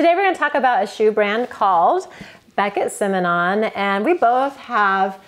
Today we're going to talk about a shoe brand called Beckett Simonon, and we both have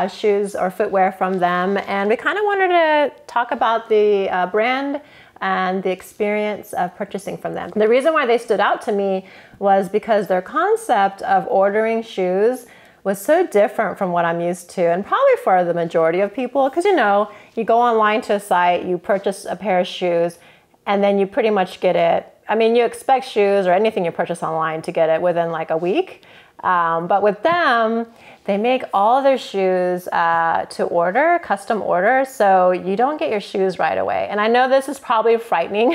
shoes or footwear from them, and we kind of wanted to talk about the brand and the experience of purchasing from them. The reason why they stood out to me was because their concept of ordering shoes was so different from what I'm used to, and probably for the majority of people, because you know, you go online to a site, you purchase a pair of shoes, and then you pretty much get it. I mean, you expect shoes or anything you purchase online to get it within like a week. But with them, they make all their shoes to order, custom order, so you don't get your shoes right away. And I know this is probably frightening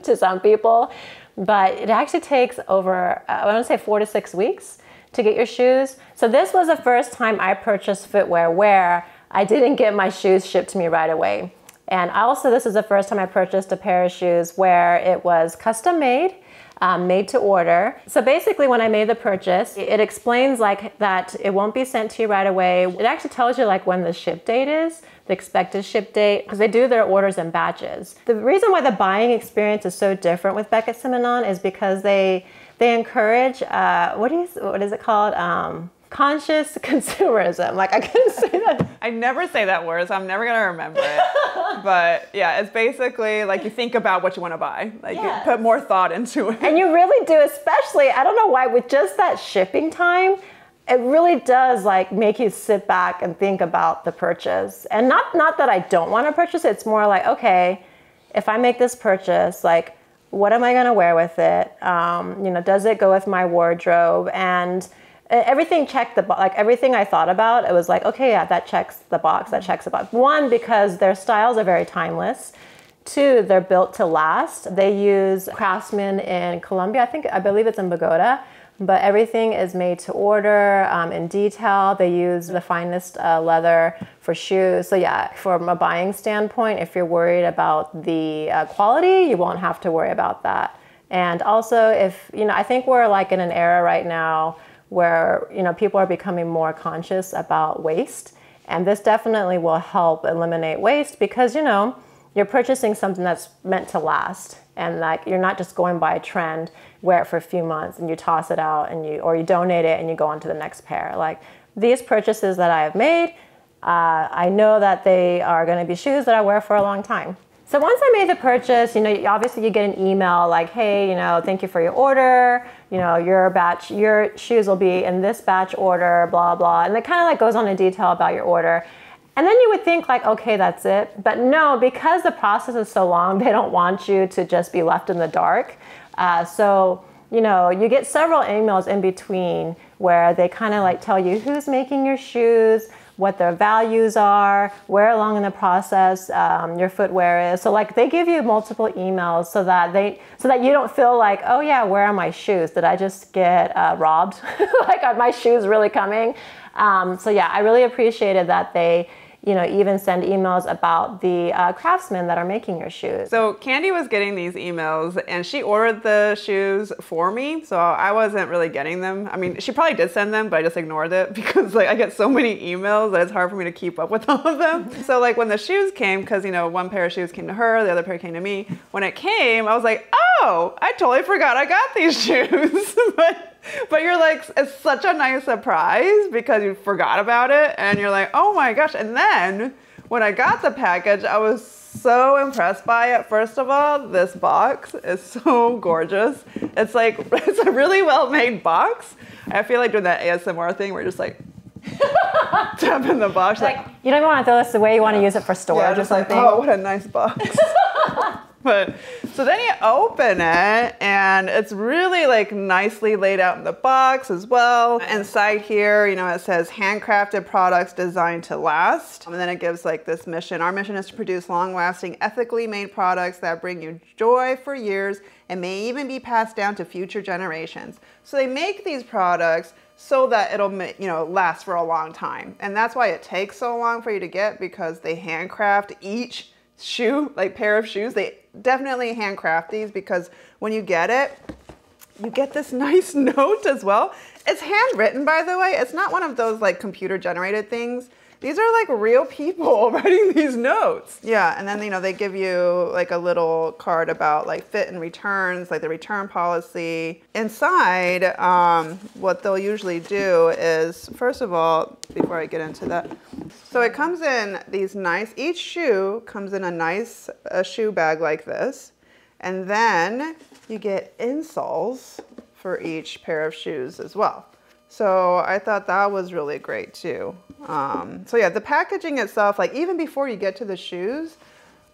to some people, but it actually takes over, I want to say 4 to 6 weeks to get your shoes. So this was the first time I purchased footwear where I didn't get my shoes shipped to me right away. And also, this is the first time I purchased a pair of shoes where it was custom made, made to order. So basically, when I made the purchase, it explains like that it won't be sent to you right away. It actually tells you like when the ship date is, the expected ship date, because they do their orders in batches. The reason why the buying experience is so different with Beckett Simonon is because they encourage, what is it called? Conscious consumerism. Like, I couldn't say that. I never say that word, so I'm never gonna remember it. But yeah, it's basically like you think about what you want to buy. Like you put more thought into it. And you really do, especially, I don't know why, with just that shipping time, it really does like make you sit back and think about the purchase. And not that I don't want to purchase it, it's more like, okay, if I make this purchase, like, what am I gonna wear with it? You know, does it go with my wardrobe? And everything checked the box, like everything I thought about, it was like, okay, yeah, that checks the box, that checks the box. One, because their styles are very timeless. Two, they're built to last. They use craftsmen in Colombia, I believe it's in Bogota, but everything is made to order in detail. They use the finest leather for shoes. So yeah, from a buying standpoint, if you're worried about the quality, you won't have to worry about that. And also, if, you know, I think we're like in an era right now where, you know, people are becoming more conscious about waste. And this definitely will help eliminate waste because, you know, you're purchasing something that's meant to last. And like, you're not just going by a trend, wear it for a few months and you toss it out and or you donate it and you go on to the next pair. Like these purchases that I have made, I know that they are gonna be shoes that I wear for a long time. So once I made the purchase, you know, obviously you get an email like, hey, you know, thank you for your order. You know, your shoes will be in this batch order, blah, blah. And it kind of like goes on in detail about your order. And then you would think like, okay, that's it. But no, because the process is so long, they don't want you to just be left in the dark. So, you know, you get several emails in between where they kind of like tell you who's making your shoes, what their values are, where along in the process your footwear is. So like they give you multiple emails so that you don't feel like, oh yeah, where are my shoes? Did I just get robbed? Like are my shoes really coming? So yeah, I really appreciated that they, you know, even send emails about the craftsmen that are making your shoes. So Candy was getting these emails and she ordered the shoes for me. So I wasn't really getting them. I mean, she probably did send them, but I just ignored it because like I get so many emails that it's hard for me to keep up with all of them. So like when the shoes came, because you know, one pair of shoes came to her, the other pair came to me. When it came, I was like, oh, I totally forgot I got these shoes. But you're like, it's such a nice surprise because you forgot about it and you're like, oh my gosh. And then when I got the package, I was so impressed by it. First of all, this box is so gorgeous. It's like, it's a really well-made box. I feel like doing that ASMR thing where you're just like, tapping the box. Like, you don't even want to throw this away, you want to use it for storage or something. Like, oh, what a nice box. But so then you open it and it's really like nicely laid out in the box as well. Inside here, you know, it says handcrafted products designed to last. And then it gives like this mission. Our mission is to produce long-lasting, ethically made products that bring you joy for years and may even be passed down to future generations. So they make these products so that it'll, you know, last for a long time. And that's why it takes so long for you to get, because they handcraft each shoe, like pair of shoes. They definitely handcraft these because when you get it, you get this nice note as well. It's handwritten, by the way. It's not one of those like computer generated things. these are like real people writing these notes. Yeah, and then, you know, they give you like a little card about like fit and returns, like the return policy. Inside, what they'll usually do is, first of all, before I get into that, so it comes in these nice, each shoe comes in a nice shoe bag like this. And then you get insoles for each pair of shoes as well. So I thought that was really great too. So yeah, the packaging itself, like even before you get to the shoes,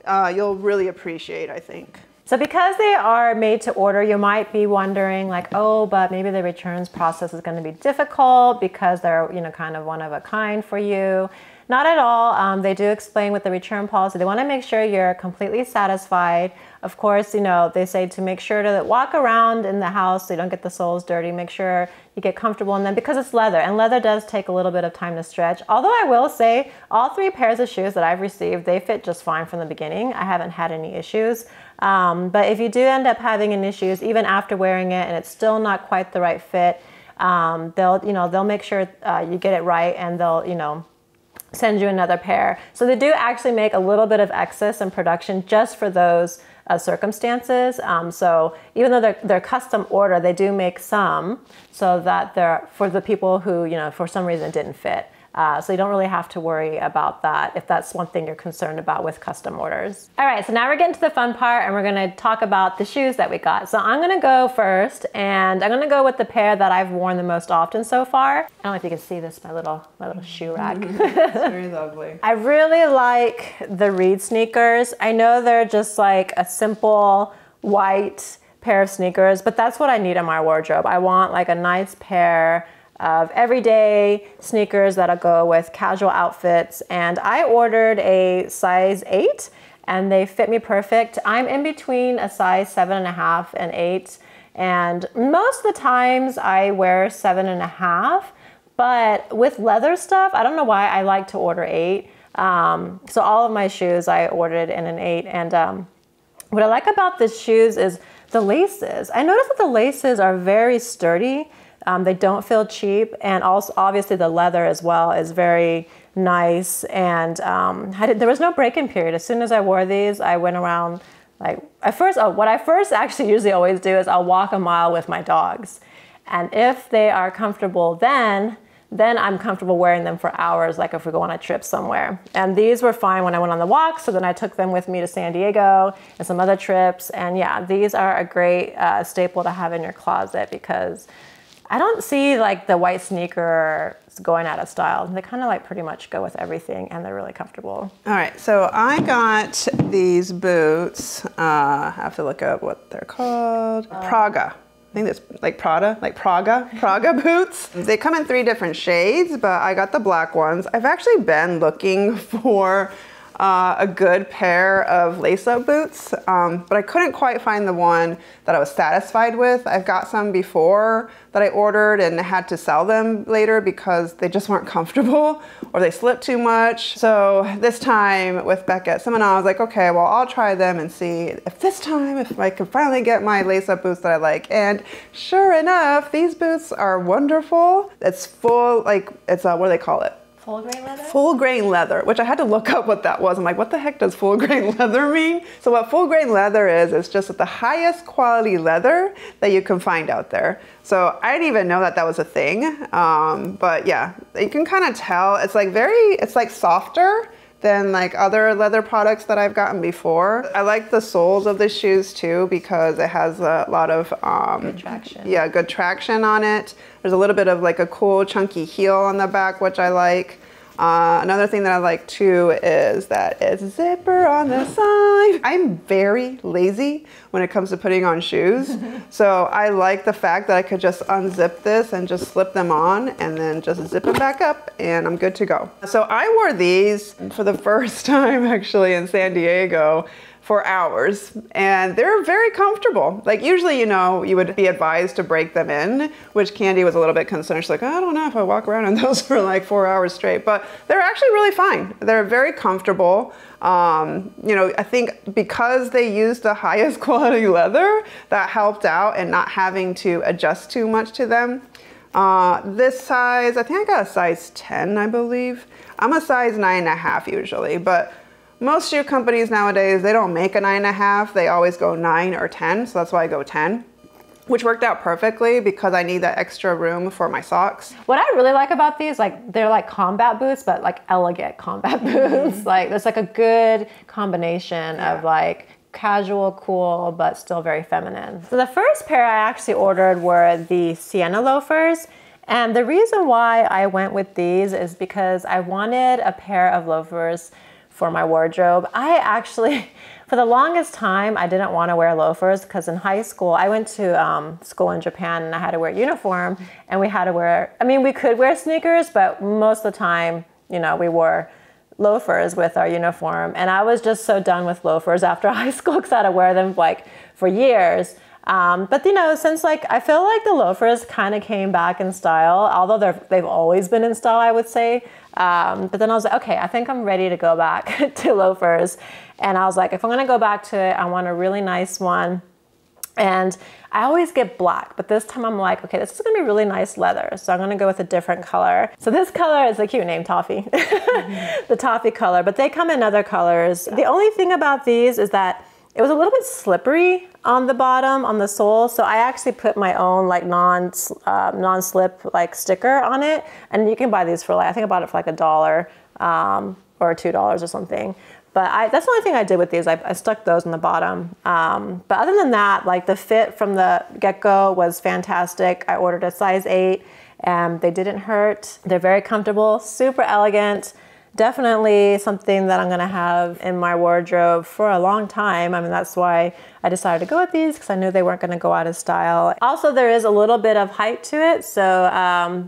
you'll really appreciate, I think. So because they are made to order, you might be wondering like, oh, but maybe the returns process is going to be difficult because they're, you know, kind of one of a kind for you. Not at all. They do explain with the return policy. They want to make sure you're completely satisfied. Of course, you know, they say to make sure to walk around in the house so you don't get the soles dirty. Make sure you get comfortable. And then because it's leather, and leather does take a little bit of time to stretch. Although I will say all 3 pairs of shoes that I've received, they fit just fine from the beginning. I haven't had any issues. But if you do end up having any issues, even after wearing it and it's still not quite the right fit, they'll make sure you get it right, and they'll, you know, send you another pair. So they do actually make a little bit of excess in production just for those circumstances. So even though they're custom order, they do make some so that they're for the people who, you know, for some reason didn't fit. So you don't really have to worry about that if that's one thing you're concerned about with custom orders. All right, so now we're getting to the fun part, and we're gonna talk about the shoes that we got. So I'm gonna go first, and I'm gonna go with the pair that I've worn the most often so far. I don't know if you can see this, my little shoe rack. It's very lovely. I really like the Reid sneakers. I know they're just like a simple white pair of sneakers, but that's what I need in my wardrobe. I want like a nice pair of everyday sneakers that'll go with casual outfits. And I ordered a size 8 and they fit me perfect. I'm in between a size 7.5 and 8. And most of the times I wear 7.5, but with leather stuff, I don't know why I like to order 8. So all of my shoes I ordered in an 8. And what I like about the shoes is the laces. I noticed that the laces are very sturdy. They don't feel cheap, and also obviously the leather as well is very nice. And there was no break-in period. As soon as I wore these, I went around like what I first actually usually always do is I'll walk a mile with my dogs, and if they are comfortable, then I'm comfortable wearing them for hours, like if we go on a trip somewhere. And these were fine when I went on the walk, so then I took them with me to San Diego and some other trips. And yeah, these are a great staple to have in your closet because I don't see like the white sneakers going out of style. They kind of like pretty much go with everything, and they're really comfortable. All right, so I got these boots. I have to look up what they're called. Praga. I think it's like Praga Boots. They come in 3 different shades, but I got the black ones. I've actually been looking for a good pair of lace-up boots, but I couldn't quite find the one that I was satisfied with. I've got some before that I ordered and had to sell them later because they just weren't comfortable or they slipped too much. So this time with Beckett Simonon, I was like, okay, well, I'll try them and see if this time, if I can finally get my lace-up boots that I like. And sure enough, these boots are wonderful. It's full, like, it's what do they call it? Full grain leather? Full grain leather, which I had to look up what that was. I'm like, what the heck does full grain leather mean? So what full grain leather is just the highest quality leather that you can find out there. So I didn't even know that that was a thing. But yeah, you can kind of tell it's like softer than like other leather products that I've gotten before. I like the soles of the shoes too because it has a lot of good traction. Yeah, good traction on it. There's a little bit of like a cool chunky heel on the back, which I like. Another thing that I like too is that it's a zipper on the side. I'm very lazy when it comes to putting on shoes. So I like the fact that I could just unzip this and just slip them on and then just zip them back up and I'm good to go. So I wore these for the first time actually in San Diego for hours, and they're very comfortable. Like usually, you know, you would be advised to break them in, which Candy was a little bit concerned. She's like, I don't know if I walk around in those for like 4 hours straight, but they're actually really fine. They're very comfortable. You know, I think because they used the highest quality leather, that helped out and not having to adjust too much to them. This size, I think I got a size 10, I believe. I'm a size 9.5 usually, but most shoe companies nowadays, they don't make a 9.5. They always go 9 or 10, so that's why I go 10. Which worked out perfectly because I need that extra room for my socks. What I really like about these, like they're like combat boots, but like elegant combat boots. Like there's like a good combination of like casual, cool, but still very feminine. So the first pair I actually ordered were the Siena Loafers. And the reason why I went with these is because I wanted a pair of loafers for my wardrobe. I actually, for the longest time, I didn't want to wear loafers because in high school, I went to school in Japan and I had to wear a uniform and we had to wear, I mean, we could wear sneakers, but most of the time, you know, we wore loafers with our uniform. And I was just so done with loafers after high school because I had to wear them like for years. But you know, since like, I feel like the loafers kind of came back in style, although they've always been in style, I would say. But then I was like, okay, I think I'm ready to go back to loafers. And I was like, if I'm gonna go back to it, I want a really nice one. And I always get black, but this time I'm like, okay, this is gonna be really nice leather. So I'm gonna go with a different color. So this color is a cute name, Toffee. The Toffee color, but they come in other colors. The only thing about these is that it was a little bit slippery on the bottom, on the sole. So I actually put my own like non-slip like sticker on it. And you can buy these for like, I think I bought it for like $1 or $2 or something. But that's the only thing I did with these. I stuck those on the bottom. But other than that, like the fit from the get-go was fantastic. I ordered a size 8 and they didn't hurt. They're very comfortable, super elegant. Definitely something that I'm gonna have in my wardrobe for a long time. I mean, that's why I decided to go with these because I knew they weren't gonna go out of style. Also, there is a little bit of height to it. So,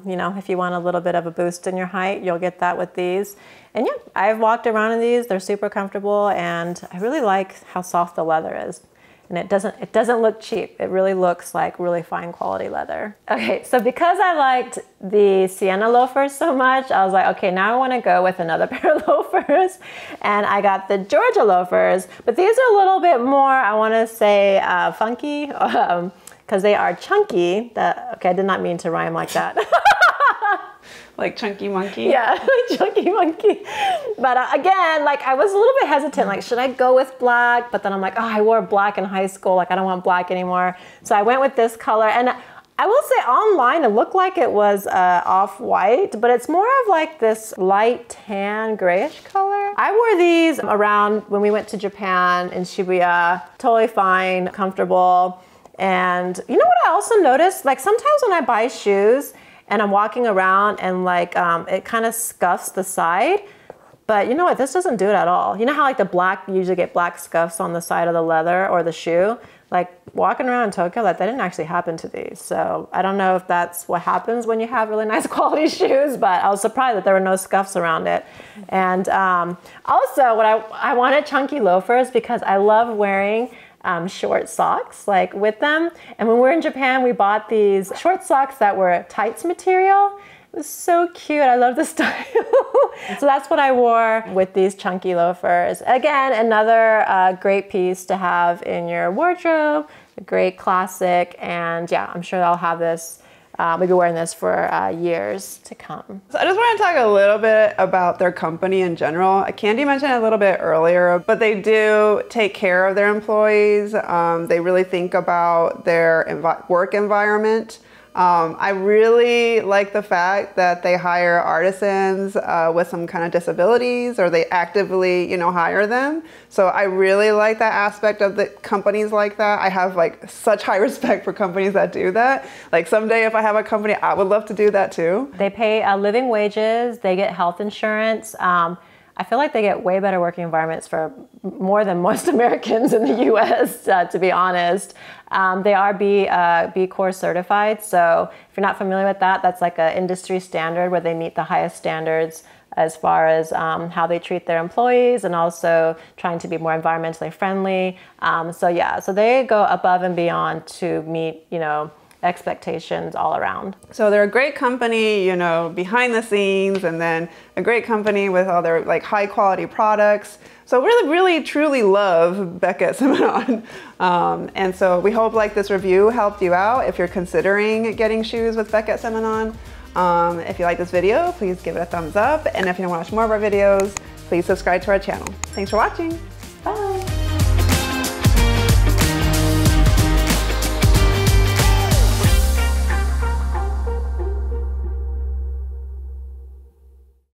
you know, if you want a little bit of a boost in your height, you'll get that with these. And yeah, I've walked around in these. They're super comfortable and I really like how soft the leather is. And it doesn't look cheap. It really looks like really fine quality leather. Okay, so because I liked the Siena loafers so much, I was like, okay, now I wanna go with another pair of loafers. And I got the Georgia loafers, but these are a little bit more, I wanna say funky, because they are chunky. Okay, I did not mean to rhyme like that. Like Chunky Monkey? Yeah, Chunky Monkey. But again, like I was a little bit hesitant, like should I go with black? But then I'm like, oh, I wore black in high school, like I don't want black anymore. So I went with this color. And I will say online, it looked like it was off-white, but it's more of like this light tan grayish color. I wore these around when we went to Japan in Shibuya, totally fine, comfortable. And you know what I also noticed? Like sometimes when I buy shoes, and I'm walking around and like it kind of scuffs the side, but you know what, this doesn't do it at all. You know how like the black, you usually get black scuffs on the side of the leather or the shoe? Like walking around in Tokyo, like that didn't actually happen to these. So I don't know if that's what happens when you have really nice quality shoes, but I was surprised that there were no scuffs around it. And also what I wanted chunky loafers because I love wearing short socks like with them. And when we were in Japan, we bought these short socks that were tights material. It was so cute. I love the style. So that's what I wore with these chunky loafers. Again, another great piece to have in your wardrobe, a great classic. And yeah, I'm sure I'll have this we'll be wearing this for years to come. So I just want to talk a little bit about their company in general. Candy mentioned it a little bit earlier, but they do take care of their employees. They really think about their work environment. I really like the fact that they hire artisans with some kind of disabilities, or they actively, you know, hire them. So I really like that aspect of the companies like that. I have like such high respect for companies that do that. Like someday if I have a company, I would love to do that too. They pay living wages, they get health insurance. I feel like they get way better working environments for more than most Americans in the US, to be honest. They are B Corp certified, so if you're not familiar with that, that's like an industry standard where they meet the highest standards as far as how they treat their employees and also trying to be more environmentally friendly. So yeah, so they go above and beyond to meet, you know, expectations all around. So they're a great company, you know, behind the scenes, and then a great company with all their like high quality products. So really, really, truly love Beckett Simonon. And so we hope like this review helped you out if you're considering getting shoes with Beckett Simonon. If you like this video, please give it a thumbs up. And if you want to watch more of our videos, please subscribe to our channel. Thanks for watching.